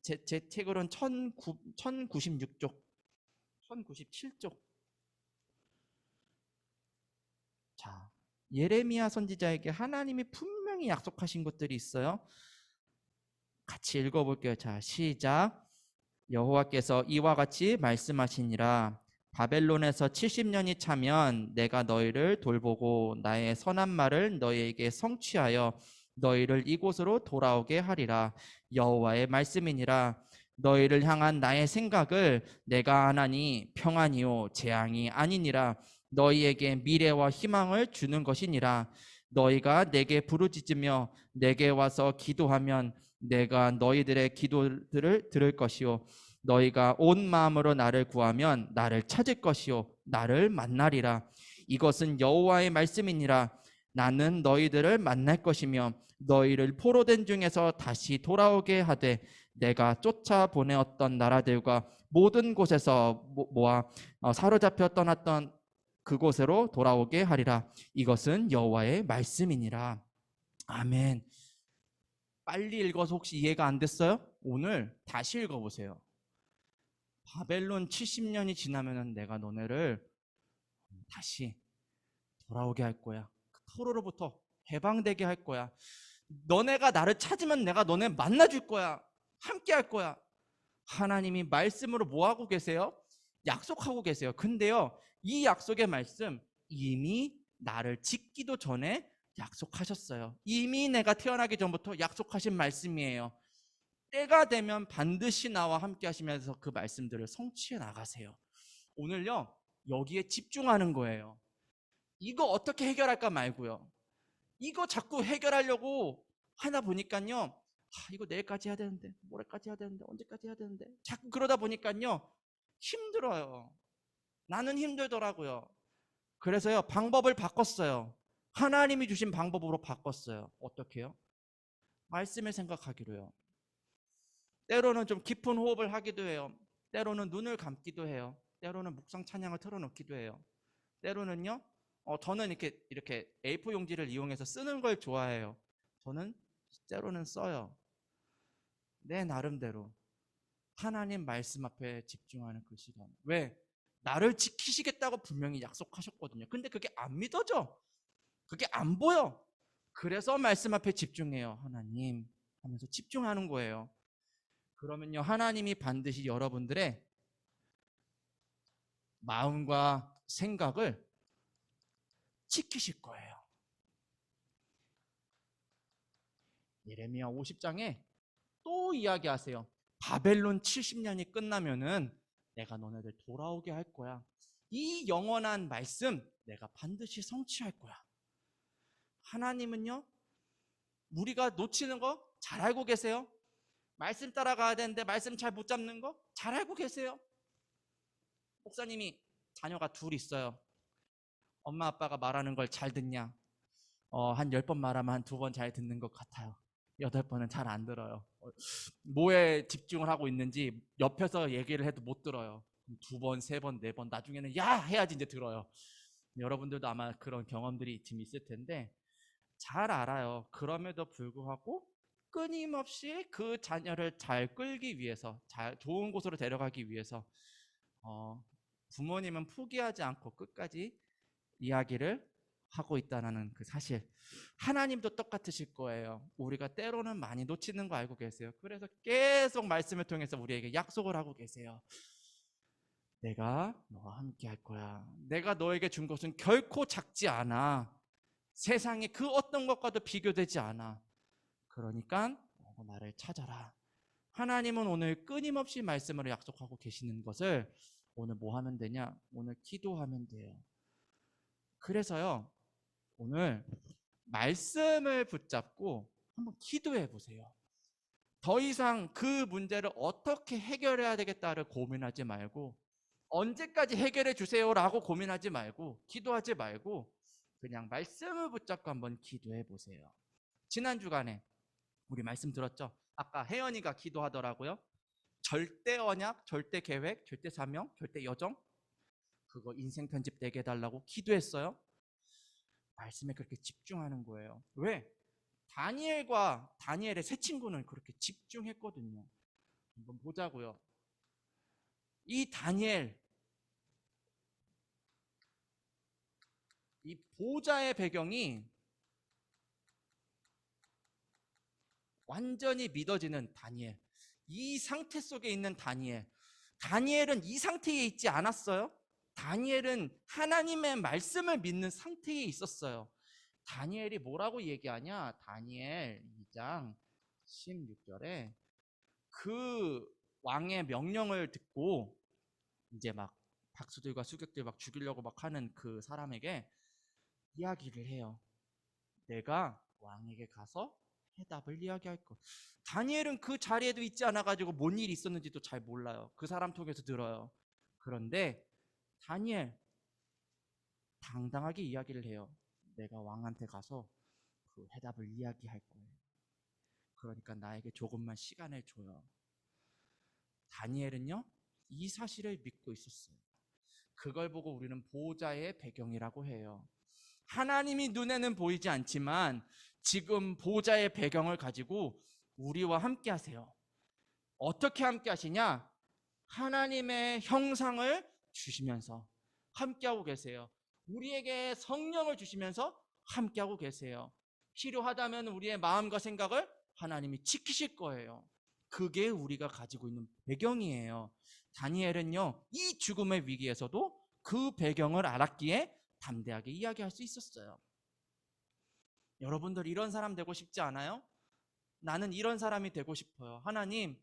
제 책으로는 1096쪽, 1097쪽. 자, 예레미야 선지자에게 하나님이 분명히 약속하신 것들이 있어요. 같이 읽어볼게요. 자, 시작. 여호와께서 이와 같이 말씀하시니라. 바벨론에서 70년이 차면 내가 너희를 돌보고 나의 선한 말을 너희에게 성취하여 너희를 이곳으로 돌아오게 하리라. 여호와의 말씀이니라. 너희를 향한 나의 생각을 내가 하나니 평안이요 재앙이 아니니라. 너희에게 미래와 희망을 주는 것이니라. 너희가 내게 부르짖으며 내게 와서 기도하면 내가 너희들의 기도들을 들을 것이요 너희가 온 마음으로 나를 구하면 나를 찾을 것이요 나를 만나리라. 이것은 여호와의 말씀이니라. 나는 너희들을 만날 것이며 너희를 포로된 중에서 다시 돌아오게 하되 내가 쫓아 보내었던 나라들과 모든 곳에서 모아 사로잡혀 떠났던 그곳으로 돌아오게 하리라. 이것은 여호와의 말씀이니라. 아멘. 빨리 읽어서 혹시 이해가 안 됐어요? 오늘 다시 읽어보세요. 바벨론 70년이 지나면 내가 너네를 다시 돌아오게 할 거야. 포로로부터 해방되게 할 거야. 너네가 나를 찾으면 내가 너네 만나줄 거야. 함께 할 거야. 하나님이 말씀으로 뭐 하고 계세요? 약속하고 계세요. 근데요, 이 약속의 말씀 이미 나를 짓기도 전에 약속하셨어요. 이미 내가 태어나기 전부터 약속하신 말씀이에요. 때가 되면 반드시 나와 함께 하시면서 그 말씀들을 성취해 나가세요. 오늘요, 여기에 집중하는 거예요. 이거 어떻게 해결할까 말고요. 이거 자꾸 해결하려고 하다 보니까요, 이거 내일까지 해야 되는데, 모레까지 해야 되는데, 언제까지 해야 되는데, 자꾸 그러다 보니까요, 힘들어요. 나는 힘들더라고요. 그래서요, 방법을 바꿨어요. 하나님이 주신 방법으로 바꿨어요. 어떻게요? 말씀을 생각하기로요. 때로는 좀 깊은 호흡을 하기도 해요. 때로는 눈을 감기도 해요. 때로는 묵상 찬양을 틀어놓기도 해요. 때로는요, 저는 이렇게 A4 용지를 이용해서 쓰는 걸 좋아해요. 저는 때로는 써요. 내 나름대로 하나님 말씀 앞에 집중하는 그 시간. 왜? 나를 지키시겠다고 분명히 약속하셨거든요. 근데 그게 안 믿어져. 그게 안 보여. 그래서 말씀 앞에 집중해요. 하나님 하면서 집중하는 거예요. 그러면요, 하나님이 반드시 여러분들의 마음과 생각을 지키실 거예요. 예레미야 50장에 또 이야기하세요. 바벨론 70년이 끝나면은 내가 너네들 돌아오게 할 거야. 이 영원한 말씀 내가 반드시 성취할 거야. 하나님은요, 우리가 놓치는 거 잘 알고 계세요. 말씀 따라가야 되는데 말씀 잘 못 잡는 거 잘 알고 계세요. 목사님이 자녀가 둘 있어요. 엄마 아빠가 말하는 걸 잘 듣냐? 한 10번 말하면 한 2번 잘 듣는 것 같아요. 8번은 잘 안 들어요. 뭐에 집중을 하고 있는지 옆에서 얘기를 해도 못 들어요. 2번, 3번, 4번 나중에는 야! 해야지 이제 들어요. 여러분들도 아마 그런 경험들이 좀 있을 텐데 잘 알아요. 그럼에도 불구하고 끊임없이 그 자녀를 잘 끌기 위해서, 좋은 곳으로 데려가기 위해서 부모님은 포기하지 않고 끝까지 이야기를 하고 있다는 그 사실. 하나님도 똑같으실 거예요. 우리가 때로는 많이 놓치는 거 알고 계세요. 그래서 계속 말씀을 통해서 우리에게 약속을 하고 계세요. 내가 너와 함께 할 거야. 내가 너에게 준 것은 결코 작지 않아. 세상의 그 어떤 것과도 비교되지 않아. 그러니까 나를 찾아라. 하나님은 오늘 끊임없이 말씀으로 약속하고 계시는 것을 오늘 뭐 하면 되냐? 오늘 기도하면 돼요. 그래서요, 오늘 말씀을 붙잡고 한번 기도해 보세요. 더 이상 그 문제를 어떻게 해결해야 되겠다를 고민하지 말고, 언제까지 해결해 주세요라고 고민하지 말고, 기도하지 말고 그냥 말씀을 붙잡고 한번 기도해 보세요. 지난 주간에 우리 말씀 들었죠? 아까 혜연이가 기도하더라고요. 절대 언약, 절대 계획, 절대 사명, 절대 여정, 그거 인생 편집 4개 해달라고 기도했어요. 말씀에 그렇게 집중하는 거예요. 왜? 다니엘의 세 친구는 그렇게 집중했거든요. 한번 보자고요. 이 다니엘, 이 보좌의 배경이 완전히 믿어지는 다니엘. 이 상태 속에 있는 다니엘. 다니엘은 이 상태에 있지 않았어요. 다니엘은 하나님의 말씀을 믿는 상태에 있었어요. 다니엘이 뭐라고 얘기하냐? 다니엘 2장 16절에 그 왕의 명령을 듣고 이제 막 박수들과 수격들 막 죽이려고 막 하는 그 사람에게 이야기를 해요. 내가 왕에게 가서 해답을 이야기할 것. 다니엘은 그 자리에도 있지 않아가지고 뭔 일이 있었는지도 잘 몰라요. 그 사람 통해서 들어요. 그런데 다니엘 당당하게 이야기를 해요. 내가 왕한테 가서 그 해답을 이야기할 거예요. 그러니까 나에게 조금만 시간을 줘요. 다니엘은요, 이 사실을 믿고 있었어요. 그걸 보고 우리는 보호자의 배경이라고 해요. 하나님이 눈에는 보이지 않지만 지금 보호자의 배경을 가지고 우리와 함께 하세요. 어떻게 함께 하시냐? 하나님의 형상을 주시면서 함께하고 계세요. 우리에게 성령을 주시면서 함께하고 계세요. 필요하다면 우리의 마음과 생각을 하나님이 지키실 거예요. 그게 우리가 가지고 있는 배경이에요. 다니엘은요, 이 죽음의 위기에서도 그 배경을 알았기에 담대하게 이야기할 수 있었어요. 여러분들 이런 사람 되고 싶지 않아요? 나는 이런 사람이 되고 싶어요. 하나님,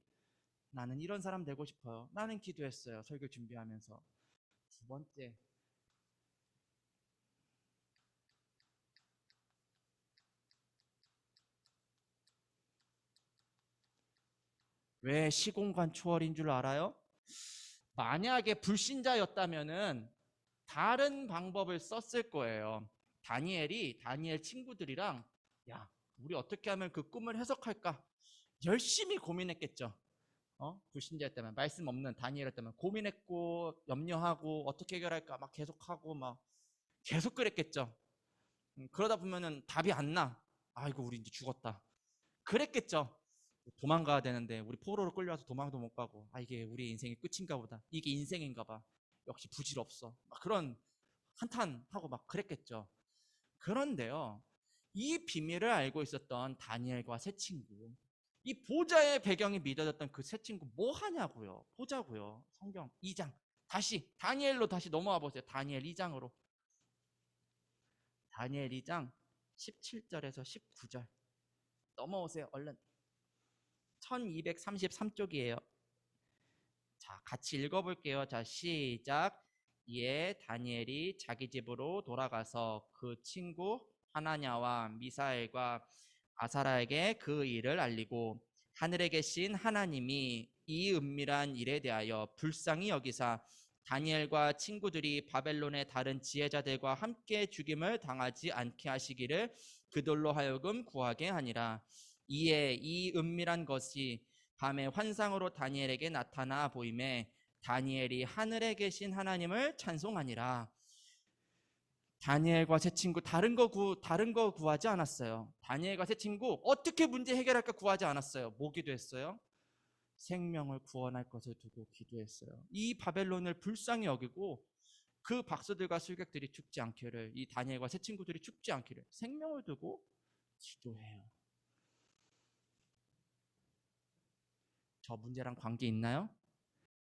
나는 이런 사람 되고 싶어요. 나는 기도했어요. 설교 준비하면서. 두 번째, 왜 시공간 초월인 줄 알아요? 만약에 불신자였다면은 다른 방법을 썼을 거예요. 다니엘 친구들이랑 야, 우리 어떻게 하면 그 꿈을 해석할까? 열심히 고민했겠죠. 불신자였다면, 말씀 없는 다니엘이었다면 고민했고 염려하고 어떻게 해결할까 막 계속하고 막 계속 그랬겠죠. 그러다 보면은 답이 안 나. 아이고 우리 이제 죽었다. 그랬겠죠. 도망가야 되는데 우리 포로로 끌려와서 도망도 못 가고, 이게 우리 인생의 끝인가 보다. 이게 인생인가 봐. 역시 부질없어. 막 그런 한탄하고 막 그랬겠죠. 그런데요, 이 비밀을 알고 있었던 다니엘과 세 친구, 이 보좌의 배경이 믿어졌던 그 세 친구 뭐 하냐고요. 보자고요. 성경 2장. 다시 다니엘로 다시 넘어와 보세요. 다니엘 2장으로. 다니엘 2장 17절에서 19절. 넘어오세요. 얼른. 1233쪽이에요. 자, 같이 읽어볼게요. 자, 시작. 이에 다니엘이 자기 집으로 돌아가서 그 친구 하나냐와 미사엘과 아사라에게 그 일을 알리고 하늘에 계신 하나님이 이 은밀한 일에 대하여 불쌍히 여기사 다니엘과 친구들이 바벨론의 다른 지혜자들과 함께 죽임을 당하지 않게 하시기를 그들로 하여금 구하게 하니라. 이에 이 은밀한 것이 밤에 환상으로 다니엘에게 나타나 보임에 다니엘이 하늘에 계신 하나님을 찬송하니라. 다니엘과 세 친구 다른 거 구하지 않았어요. 다니엘과 세 친구 어떻게 문제 해결할까 구하지 않았어요. 뭐 기도했어요? 생명을 구원할 것을 두고 기도했어요. 이 바벨론을 불쌍히 여기고 그 박사들과 술객들이 죽지 않기를, 이 다니엘과 세 친구들이 죽지 않기를 생명을 두고 기도해요. 저 문제랑 관계 있나요?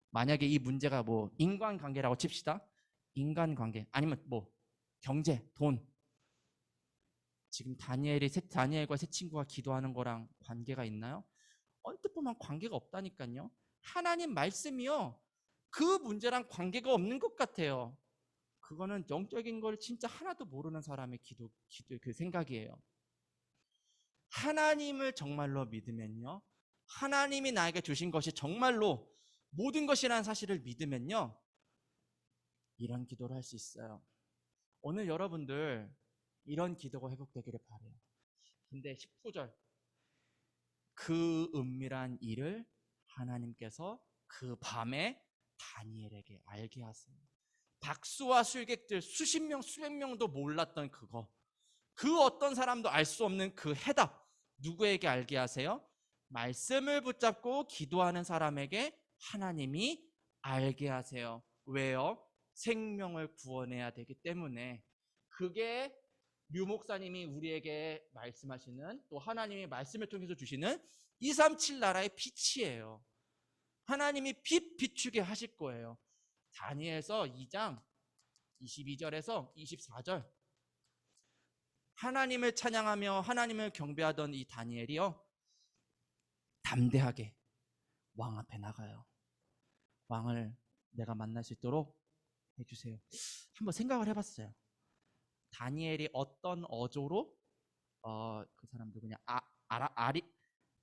만약에 이 문제가 뭐 인간관계라고 칩시다. 인간관계 아니면 뭐 경제, 돈. 지금 다니엘과 세 친구가 기도하는 거랑 관계가 있나요? 언뜻 보면 관계가 없다니까요. 하나님 말씀이요. 그 문제랑 관계가 없는 것 같아요. 그거는 영적인 걸 진짜 하나도 모르는 사람의 기도 그 생각이에요. 하나님을 정말로 믿으면요. 하나님이 나에게 주신 것이 정말로 모든 것이라는 사실을 믿으면요. 이런 기도를 할 수 있어요. 오늘 여러분들 이런 기도가 회복되기를 바라요. 근데 19절 그 은밀한 일을 하나님께서 그 밤에 다니엘에게 알게 하세요. 박수와 술객들 수십 명 수백 명도 몰랐던 그거, 그 어떤 사람도 알 수 없는 그 해답 누구에게 알게 하세요? 말씀을 붙잡고 기도하는 사람에게 하나님이 알게 하세요. 왜요? 생명을 구원해야 되기 때문에. 그게 류 목사님이 우리에게 말씀하시는, 또 하나님이 말씀을 통해서 주시는 237 나라의 빛이에요. 하나님이 빛 비추게 하실 거예요. 다니엘서 2장 22절에서 24절. 하나님을 찬양하며 하나님을 경배하던 이 다니엘이요, 담대하게 왕 앞에 나가요. 왕을 내가 만날 수 있도록 해주세요. 한번 생각을 해봤어요. 다니엘이 어떤 어조로 그 사람 누구냐,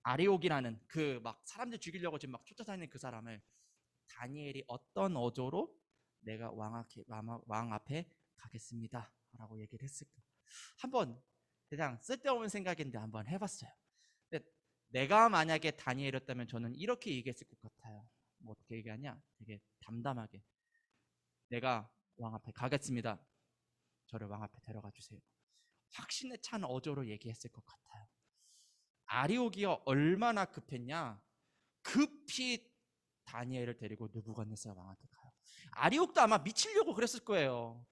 아리옥이라는 그 막 사람들 죽이려고 지금 막 쫓아다니는 그 사람을 다니엘이 어떤 어조로 내가 왕 앞에 가겠습니다 라고 얘기를 했을까? 한번 그냥 쓸데없는 생각인데 한번 해봤어요. 근데 내가 만약에 다니엘이었다면 저는 이렇게 얘기했을 것 같아요. 뭐 어떻게 얘기하냐, 되게 담담하게 내가 왕 앞에 가겠습니다. 저를 왕 앞에 데려가 주세요. 확신에 찬 어조로 얘기했을 것 같아요. 아리옥이요 얼마나 급했냐, 급히 다니엘을 데리고 느부갓네살 왕 앞에 가요. 아리옥도 아마 미치려고 그랬을 거예요.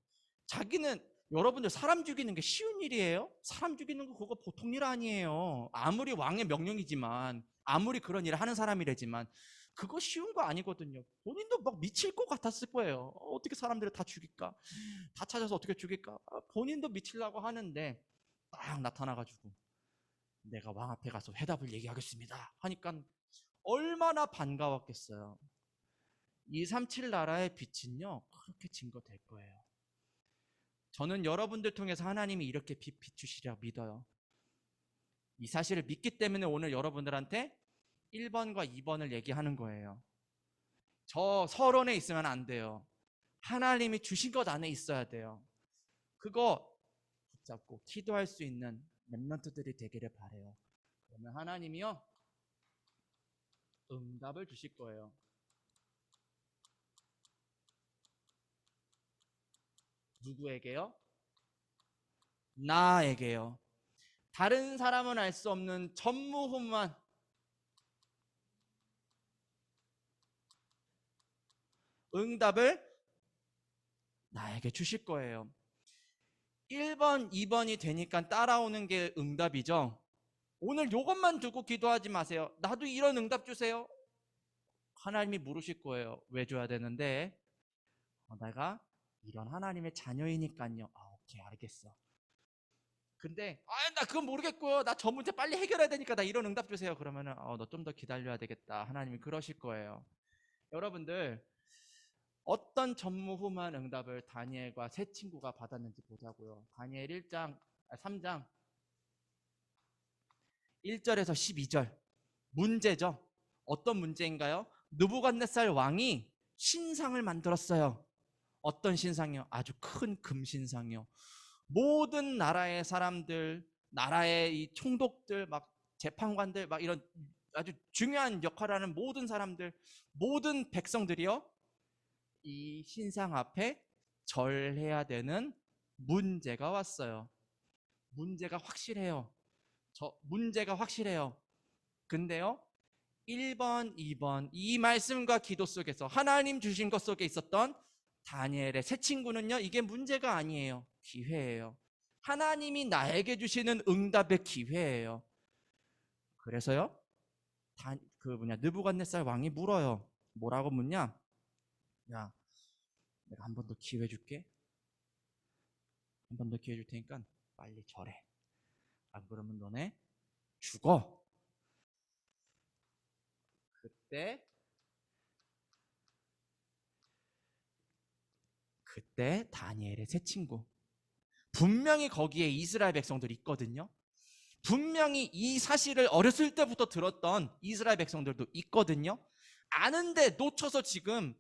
자기는, 여러분들 사람 죽이는 게 쉬운 일이에요? 사람 죽이는 거 그거 보통 일 아니에요. 아무리 왕의 명령이지만, 아무리 그런 일을 하는 사람이라지만 그거 쉬운 거 아니거든요. 본인도 막 미칠 것 같았을 거예요. 어떻게 사람들을 다 죽일까? 다 찾아서 어떻게 죽일까? 본인도 미치려고 하는데 딱 나타나가지고 내가 왕 앞에 가서 해답을 얘기하겠습니다 하니까 얼마나 반가웠겠어요. 237 나라의 빛은요 그렇게 증거될 거예요. 저는 여러분들 통해서 하나님이 이렇게 빛 비추시리라 믿어요. 이 사실을 믿기 때문에 오늘 여러분들한테 1번과 2번을 얘기하는 거예요. 저 서론에 있으면 안 돼요. 하나님이 주신 것 안에 있어야 돼요. 그거 붙잡고 기도할 수 있는 렘넌트들이 되기를 바라요. 그러면 하나님이요 응답을 주실 거예요. 누구에게요? 나에게요. 다른 사람은 알 수 없는 전무후무한 응답을 나에게 주실 거예요. 1번, 2번이 되니까 따라오는 게 응답이죠. 오늘 이것만 두고 기도하지 마세요. 나도 이런 응답 주세요. 하나님이 물으실 거예요. 왜 줘야 되는데? 내가 이런 하나님의 자녀이니까요. 오케이, 알겠어. 근데 나 그건 모르겠고요. 나 저 문제 빨리 해결해야 되니까 나 이런 응답 주세요. 그러면은 너 좀 더 기다려야 되겠다. 하나님이 그러실 거예요. 여러분들, 어떤 전무후무한 응답을 다니엘과 세 친구가 받았는지 보자고요. 다니엘 3장 1절에서 12절. 문제죠. 어떤 문제인가요? 느부갓네살 왕이 신상을 만들었어요. 어떤 신상이요? 아주 큰 금신상이요. 모든 나라의 사람들, 나라의 이 총독들, 막 재판관들, 막 이런 아주 중요한 역할을 하는 모든 사람들, 모든 백성들이요, 이 신상 앞에 절해야 되는 문제가 왔어요. 문제가 확실해요. 문제가 확실해요. 근데요, 1번, 2번 이 말씀과 기도 속에서 하나님 주신 것 속에 있었던 다니엘의 새 친구는요, 이게 문제가 아니에요. 기회예요. 하나님이 나에게 주시는 응답의 기회예요. 그래서요, 느부갓네살 왕이 물어요. 뭐라고 묻냐? 야, 내가 한 번 더 기회 줄게. 한 번 더 기회 줄 테니까 빨리 절해. 안 그러면 너네 죽어. 그때 다니엘의 새 친구, 분명히 거기에 이스라엘 백성들이 있거든요. 분명히 이 사실을 어렸을 때부터 들었던 이스라엘 백성들도 있거든요. 아는데 놓쳐서 지금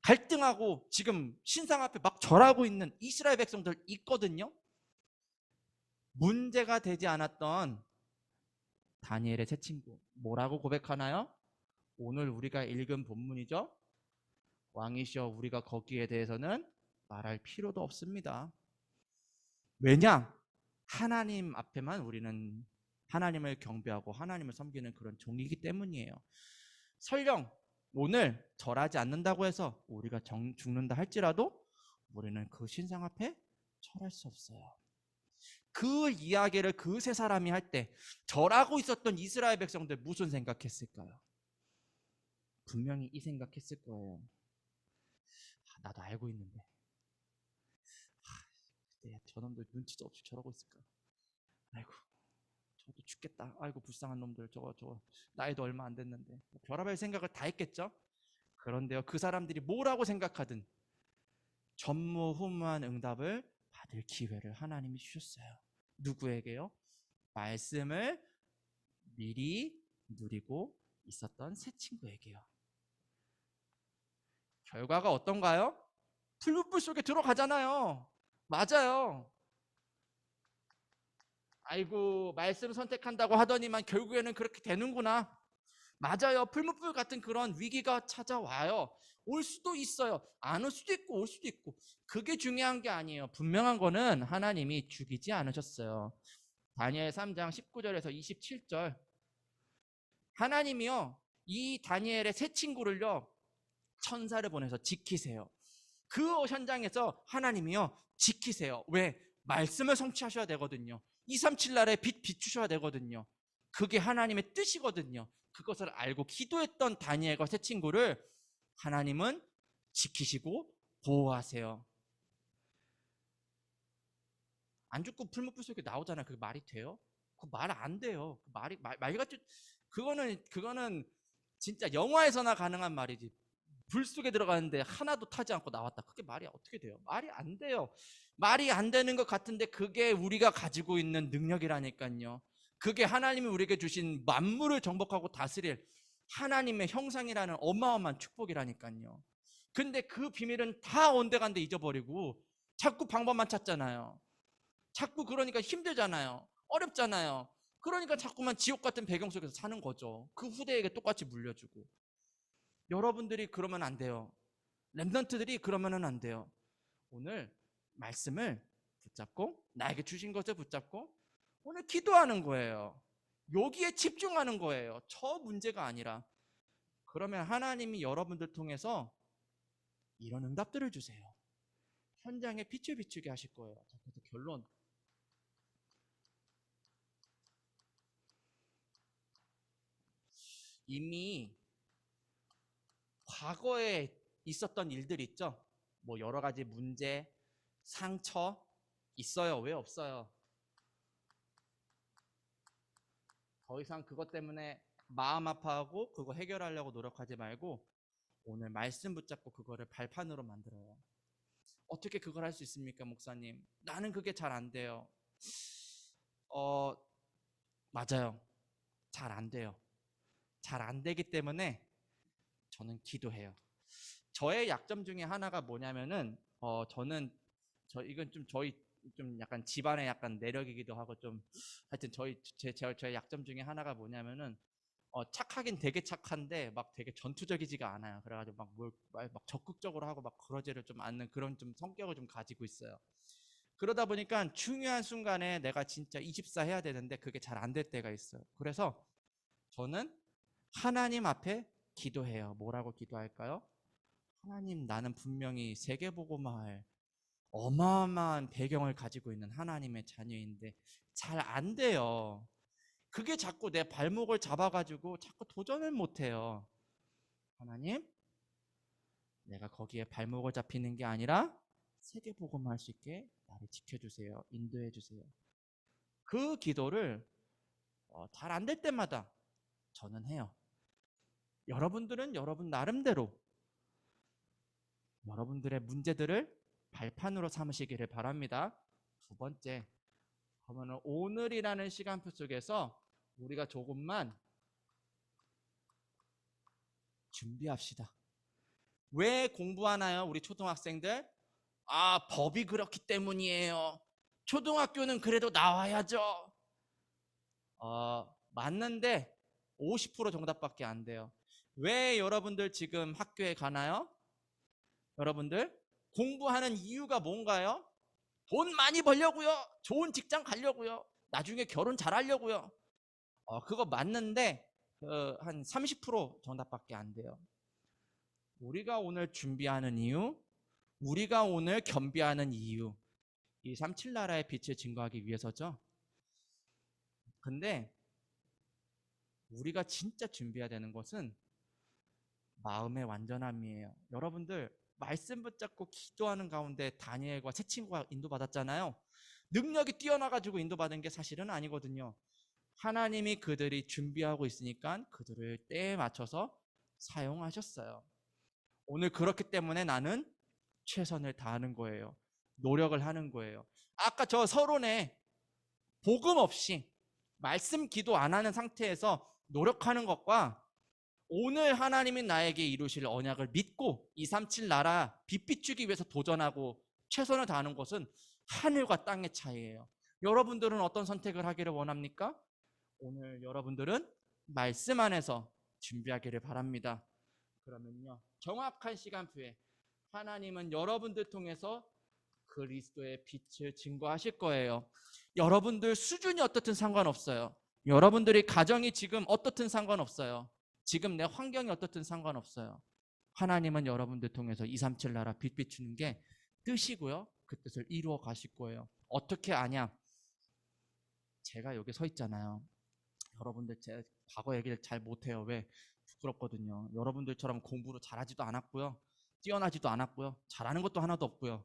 갈등하고 지금 신상 앞에 막 절하고 있는 이스라엘 백성들 있거든요. 문제가 되지 않았던 다니엘의 새 친구, 뭐라고 고백하나요? 오늘 우리가 읽은 본문이죠. 왕이시여, 우리가 거기에 대해서는 말할 필요도 없습니다. 왜냐? 하나님 앞에만 우리는 하나님을 경배하고 하나님을 섬기는 그런 종이기 때문이에요. 설령 오늘 절하지 않는다고 해서 우리가 죽는다 할지라도 우리는 그 신상 앞에 절할 수 없어요. 그 이야기를 그 세 사람이 할 때 절하고 있었던 이스라엘 백성들 무슨 생각했을까요? 분명히 이 생각했을 거예요. 나도 알고 있는데 저놈들 눈치도 없이 저러고 있을까? 아이고, 저도 죽겠다. 아이고, 불쌍한 놈들. 저거 나이도 얼마 안 됐는데. 별의별 생각을 다 했겠죠. 그런데요, 그 사람들이 뭐라고 생각하든 전무후무한 응답을 받을 기회를 하나님이 주셨어요. 누구에게요? 말씀을 미리 누리고 있었던 새 친구에게요. 결과가 어떤가요? 풀무불 속에 들어가잖아요. 맞아요. 아이고, 말씀 선택한다고 하더니만 결국에는 그렇게 되는구나. 맞아요. 풀무불 같은 그런 위기가 찾아와요. 올 수도 있어요. 안 올 수도 있고 올 수도 있고. 그게 중요한 게 아니에요. 분명한 거는 하나님이 죽이지 않으셨어요. 다니엘 3장 19절에서 27절. 하나님이요, 이 다니엘의 새 친구를요, 천사를 보내서 지키세요. 그 현장에서 하나님이요, 지키세요. 왜? 말씀을 성취하셔야 되거든요. 237 날에 빛 비추셔야 되거든요. 그게 하나님의 뜻이거든요. 그것을 알고 기도했던 다니엘과 새 친구를 하나님은 지키시고 보호하세요. 안 죽고 풀무불 속에 나오잖아요. 그게 말이 돼요? 그 말 안 돼요. 말같이, 그거는 진짜 영화에서나 가능한 말이지. 불 속에 들어가는데 하나도 타지 않고 나왔다. 그게 말이 어떻게 돼요? 말이 안 돼요. 말이 안 되는 것 같은데 그게 우리가 가지고 있는 능력이라니까요. 그게 하나님이 우리에게 주신 만물을 정복하고 다스릴 하나님의 형상이라는 어마어마한 축복이라니까요. 근데 그 비밀은 다 온데간데 잊어버리고 자꾸 방법만 찾잖아요. 자꾸 그러니까 힘들잖아요. 어렵잖아요. 그러니까 자꾸만 지옥 같은 배경 속에서 사는 거죠. 그 후대에게 똑같이 물려주고. 여러분들이 그러면 안 돼요. 렘넌트들이 그러면은 안 돼요. 오늘 말씀을 붙잡고 나에게 주신 것을 붙잡고 오늘 기도하는 거예요. 여기에 집중하는 거예요. 저 문제가 아니라. 그러면 하나님이 여러분들 통해서 이런 응답들을 주세요. 현장에 빛을 비추게 하실 거예요. 자, 그래서 결론. 이미 과거에 있었던 일들 있죠? 뭐 여러 가지 문제, 상처 있어요. 왜 없어요? 더 이상 그것 때문에 마음 아파하고 그거 해결하려고 노력하지 말고 오늘 말씀 붙잡고 그거를 발판으로 만들어요. 어떻게 그걸 할 수 있습니까, 목사님? 나는 그게 잘 안 돼요. 어, 맞아요. 잘 안 돼요. 잘 안 되기 때문에 저는 기도해요. 저의 약점 중에 하나가 뭐냐면은 저는 이건 좀 저희 좀 약간 집안의 약간 내력이기도 하고 좀 하여튼 저의 약점 중에 하나가 뭐냐면은 착하긴 되게 착한데 막 되게 전투적이지가 않아요. 그래가지고 막 적극적으로 하고 막 그러지를 좀 않는 그런 좀 성격을 좀 가지고 있어요. 그러다 보니까 중요한 순간에 내가 진짜 24 해야 되는데 그게 잘 안 될 때가 있어요. 그래서 저는 하나님 앞에 기도해요. 뭐라고 기도할까요? 하나님, 나는 분명히 세계복음화할 어마어마한 배경을 가지고 있는 하나님의 자녀인데 잘 안 돼요. 그게 자꾸 내 발목을 잡아가지고 자꾸 도전을 못해요. 하나님, 내가 거기에 발목을 잡히는 게 아니라 세계복음화할 수 있게 나를 지켜주세요. 인도해주세요. 그 기도를 잘 안 될 때마다 저는 해요. 여러분들은 여러분 나름대로 여러분들의 문제들을 발판으로 삼으시기를 바랍니다. 두 번째, 그러면 오늘이라는 시간표 속에서 우리가 조금만 준비합시다. 왜 공부하나요, 우리 초등학생들? 아, 법이 그렇기 때문이에요. 초등학교는 그래도 나와야죠. 맞는데 50% 정답밖에 안 돼요. 왜 여러분들 지금 학교에 가나요? 여러분들 공부하는 이유가 뭔가요? 돈 많이 벌려고요. 좋은 직장 가려고요. 나중에 결혼 잘하려고요. 그거 맞는데 한 30% 정답밖에 안 돼요. 우리가 오늘 준비하는 이유, 우리가 오늘 겸비하는 이유, 이 37 나라의 빛을 증거하기 위해서죠. 근데 우리가 진짜 준비해야 되는 것은 마음의 완전함이에요. 여러분들 말씀 붙잡고 기도하는 가운데 다니엘과 세 친구가 인도받았잖아요. 능력이 뛰어나가지고 인도받은 게 사실은 아니거든요. 하나님이 그들이 준비하고 있으니까 그들을 때에 맞춰서 사용하셨어요. 오늘 그렇기 때문에 나는 최선을 다하는 거예요. 노력을 하는 거예요. 아까 저 서론에 복음 없이 말씀 기도 안 하는 상태에서 노력하는 것과 오늘 하나님이 나에게 이루실 언약을 믿고 237 나라 빛 비추기 위해서 도전하고 최선을 다하는 것은 하늘과 땅의 차이예요. 여러분들은 어떤 선택을 하기를 원합니까? 오늘 여러분들은 말씀 안에서 준비하기를 바랍니다. 그러면요, 정확한 시간표에 하나님은 여러분들 통해서 그리스도의 빛을 증거하실 거예요. 여러분들 수준이 어떻든 상관없어요. 여러분들이 가정이 지금 어떻든 상관없어요. 지금 내 환경이 어떻든 상관없어요. 하나님은 여러분들 통해서 237 나라 빛 비추는 게 뜻이고요. 그 뜻을 이루어 가실 거예요. 어떻게 아냐? 제가 여기 서 있잖아요. 여러분들 제 과거 얘기를 잘 못해요. 왜? 부끄럽거든요. 여러분들처럼 공부를 잘하지도 않았고요. 뛰어나지도 않았고요. 잘하는 것도 하나도 없고요.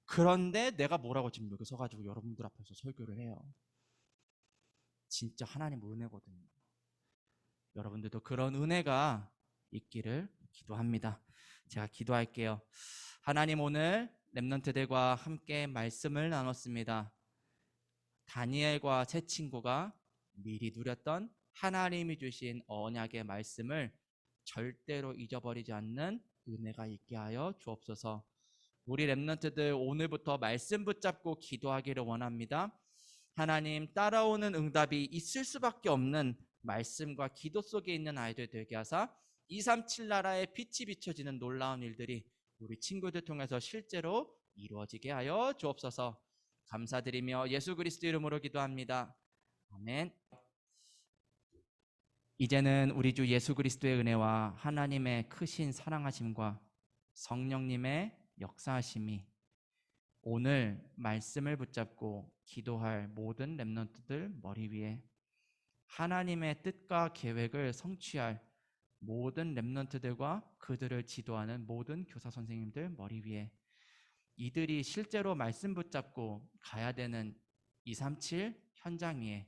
그런데 내가 뭐라고 지금 여기 서가지고 여러분들 앞에서 설교를 해요. 진짜 하나님 은혜거든요. 여러분들도 그런 은혜가 있기를 기도합니다. 제가 기도할게요. 하나님, 오늘 렘넌트들과 함께 말씀을 나눴습니다. 다니엘과 세 친구가 미리 누렸던 하나님이 주신 언약의 말씀을 절대로 잊어버리지 않는 은혜가 있게 하여 주옵소서. 우리 렘넌트들 오늘부터 말씀 붙잡고 기도하기를 원합니다. 하나님, 따라오는 응답이 있을 수밖에 없는 말씀과 기도 속에 있는 아이들 되게 하사 237 나라의 빛이 비춰지는 놀라운 일들이 우리 친구들 통해서 실제로 이루어지게 하여 주옵소서. 감사드리며 예수 그리스도 이름으로 기도합니다. 아멘. 이제는 우리 주 예수 그리스도의 은혜와 하나님의 크신 사랑하심과 성령님의 역사하심이 오늘 말씀을 붙잡고 기도할 모든 렘넌트들 머리 위에, 하나님의 뜻과 계획을 성취할 모든 렘넌트들과 그들을 지도하는 모든 교사 선생님들 머리 위에, 이들이 실제로 말씀 붙잡고 가야 되는 237 현장 위에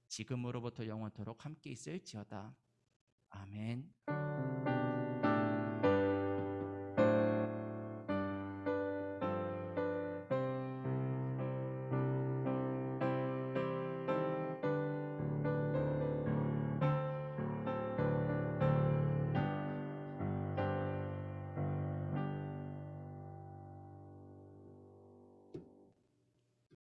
지금으로부터 영원토록 함께 있을지어다. 아멘.